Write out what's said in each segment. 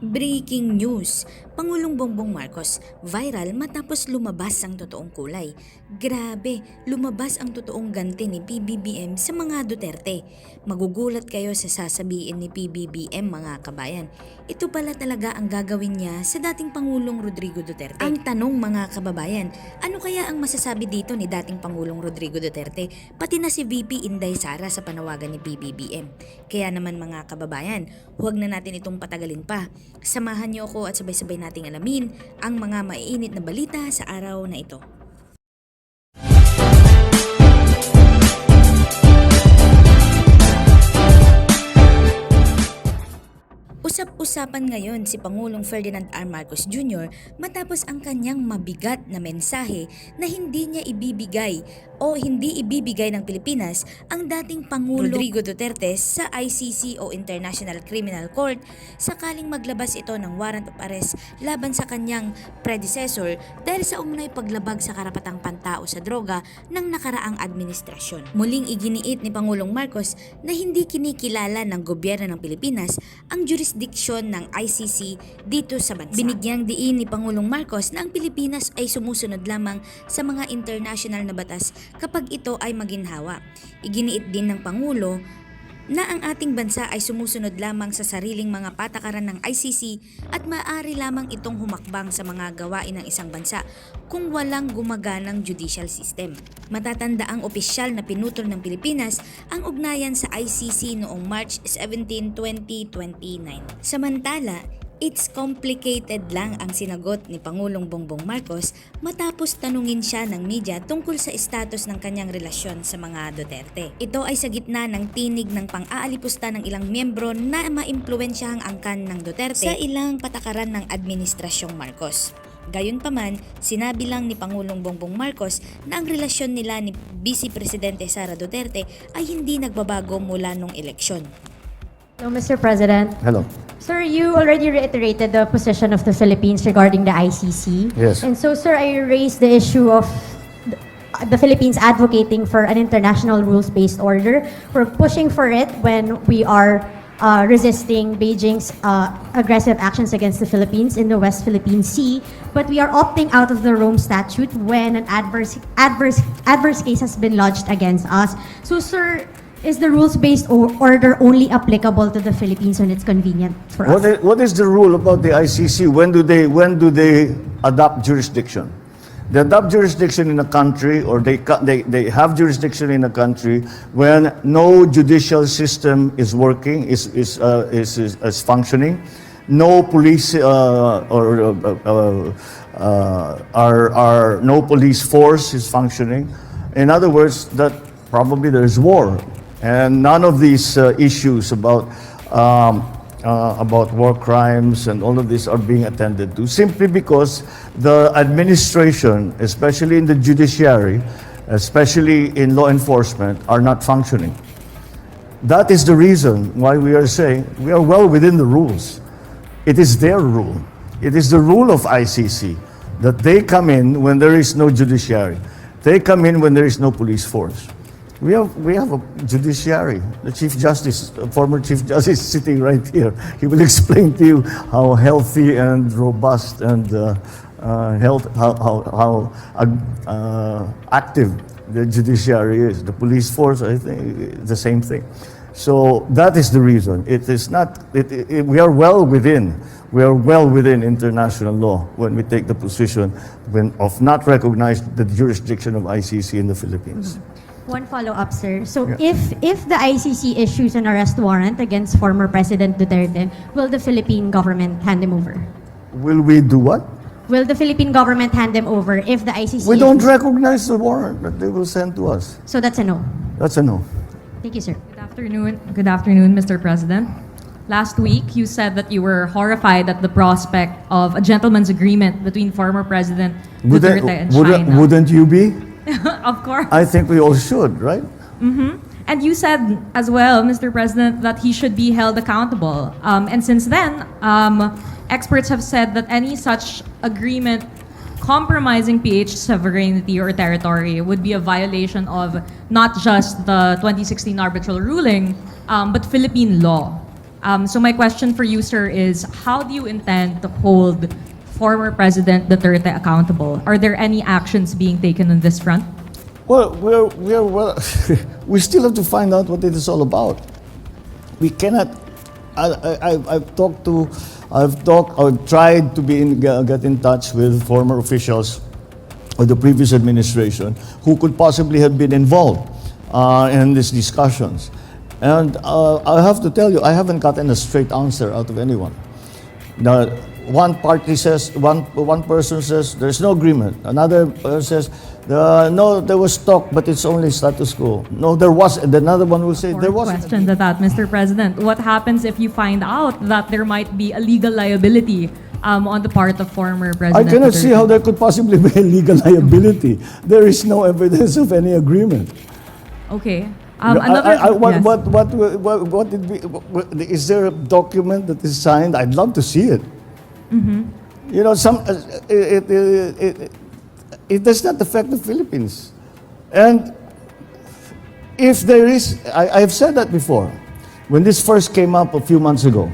Breaking news, Pangulong Bongbong Marcos, viral matapos lumabas ang totoong kulay. Grabe, lumabas ang totoong ganti ni Pbbm sa mga Duterte. Magugulat kayo sa sasabihin ni Pbbm mga kabayan. Ito pala talaga ang gagawin niya sa dating Pangulong Rodrigo Duterte. Ang tanong mga kababayan, ano kaya ang masasabi dito ni dating Pangulong Rodrigo Duterte pati na si VP Inday Sara sa panawagan ni Pbbm? Kaya naman mga kababayan, huwag na natin itong patagalin pa. Samahan niyo ako at sabay-sabay nating alamin ang mga maiinit na balita sa araw na ito. Usap-usapan ngayon si Pangulong Ferdinand R. Marcos Jr. matapos ang kanyang mabigat na mensahe na hindi niya ibibigay o hindi ibibigay ng Pilipinas ang dating Pangulong Rodrigo Duterte sa ICC o International Criminal Court sakaling maglabas ito ng warrant of arrest laban sa kanyang predecessor dahil sa umano'y paglabag sa karapatang pantao sa droga ng nakaraang administrasyon. Muling iginiit ni Pangulong Marcos na hindi kinikilala ng gobyerno ng Pilipinas ang jurisdiksyon ng ICC dito sa bansa. Binigyang diin ni Pangulong Marcos na ang Pilipinas ay sumusunod lamang sa mga international na batas kapag ito ay maginhawa. Iginiit din ng Pangulo na ang ating bansa ay sumusunod lamang sa sariling mga patakaran ng ICC at maaari lamang itong humakbang sa mga gawain ng isang bansa kung walang gumaganang judicial system. Matatanda ang opisyal na pinutol ng Pilipinas ang ugnayan sa ICC noong March 17, 2029. Samantala, it's complicated lang ang sinagot ni Pangulong Bongbong Marcos matapos tanungin siya ng media tungkol sa status ng kanyang relasyon sa mga Duterte. Ito ay sa gitna ng tinig ng pang-aalipusta ng ilang miyembro na maimpluwensyahang angkan ng Duterte sa ilang patakaran ng Administrasyong Marcos. Gayunpaman, sinabi lang ni Pangulong Bongbong Marcos na ang relasyon nila ni Vice Presidente Sara Duterte ay hindi nagbabago mula nung eleksyon. Hello, Mr. President. Hello. Sir, you already reiterated the position of the Philippines regarding the ICC. Yes. And so, sir, I raised the issue of the Philippines advocating for an international rules-based order. We're pushing for it when we are resisting Beijing's aggressive actions against the Philippines in the West Philippine Sea. But we are opting out of the Rome Statute when an adverse case has been lodged against us. So, sir, is the rules-based order only applicable to the Philippines when it's convenient for us? What is the rule about the ICC? When do they adopt jurisdiction? They adopt jurisdiction in a country, or they have jurisdiction in a country when no judicial system is working, is functioning, no police no police force is functioning. In other words, that probably there is war. And none of these issues about war crimes and all of this are being attended to, simply because the administration, especially in the judiciary, especially in law enforcement, are not functioning. That is the reason why we are saying we are well within the rules. It is their rule. It is the rule of ICC that they come in when there is no judiciary. They come in when there is no police force. We have a judiciary. The Chief Justice, former Chief Justice, sitting right here. He will explain to you how healthy and robust and how active the judiciary is. The police force, I think, the same thing. So that is the reason. It is not. We are well within. We are well within international law when we take the position of not recognize the jurisdiction of ICC in the Philippines. One follow-up, sir. So, Yeah. if the ICC issues an arrest warrant against former President Duterte, will the Philippine government hand him over? Will we do what? Will the Philippine government hand him over if the ICC We don't issues- recognize the warrant that they will send to us. So that's a no. That's a no. Thank you, sir. Good afternoon, Mr. President. Last week, you said that you were horrified at the prospect of a gentleman's agreement between former President Duterte and China. Wouldn't you be? Of course. I think we all should, right? And you said as well, Mr. President, that he should be held accountable. And since then, experts have said that any such agreement compromising PH sovereignty or territory would be a violation of not just the 2016 arbitral ruling, but Philippine law. So my question for you, sir, is how do you intend to hold former President Duterte accountable? Are there any actions being taken on this front? Well, well, we still have to find out what it is all about. We cannot. I've tried to get in touch with former officials of the previous administration who could possibly have been involved in these discussions. And I have to tell you, I haven't gotten a straight answer out of anyone. Now, one party says, one person says there's no agreement. Another says, no, there was talk, but it's only status quo. No, there was. And another one will say there was. Question to that, Mr. President. What happens if you find out that there might be a legal liability on the part of former President I cannot Duterte? see how there could possibly be a legal liability. There is no evidence of any agreement. Okay. Yes. Yes. Is there a document that is signed? I'd love to see it. You know, it does not affect the Philippines. And if there is, I've said that before, when this first came up a few months ago,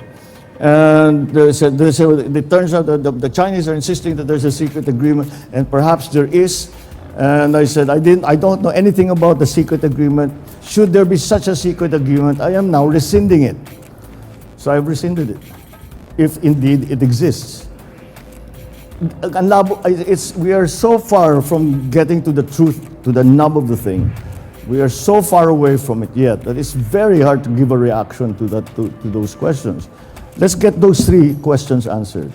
and it turns out that the Chinese are insisting that there's a secret agreement, and perhaps there is. And I said, I don't know anything about the secret agreement. Should there be such a secret agreement, I am now rescinding it. So I've rescinded it, if indeed it exists. We are so far from getting to the truth, to the nub of the thing. We are so far away from it yet that it's very hard to give a reaction to those questions. Let's get those three questions answered.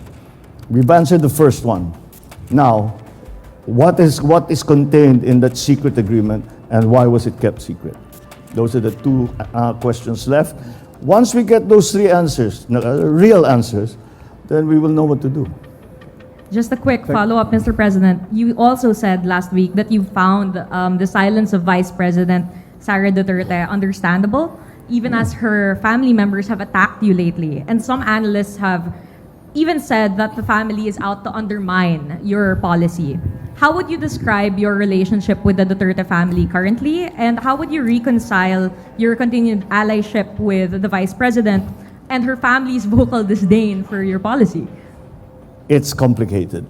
We've answered the first one. Now, what is contained in that secret agreement, and why was it kept secret? Those are the two questions left. Once we get those three answers, real answers, then we will know what to do. Just a quick follow-up, Mr. President. You also said last week that you found the silence of Vice President Sara Duterte understandable, even as her family members have attacked you lately. And some analysts have even said that the family is out to undermine your policy. How would you describe your relationship with the Duterte family currently? And how would you reconcile your continued allyship with the Vice President and her family's vocal disdain for your policy? It's complicated.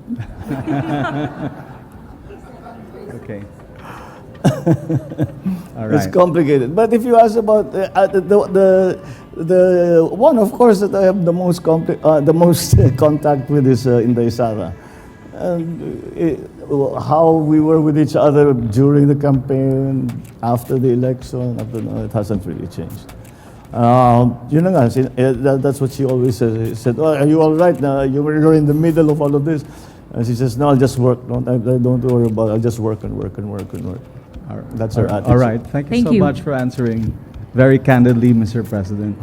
Okay. All right. It's complicated. But if you ask about the one, of course, that I have the most contact with is Inday Sara. How we were with each other during the campaign, after the election, it hasn't really changed. Yun na nga, that's what she always says. She said, "Oh, are you all right? You're in the middle of all of this." And she says, "No, I'll just work. Don't worry about it. I'll just work and work and work and work." All right. That's her attitude. All right. Thank you so much for answering very candidly, Mr. President.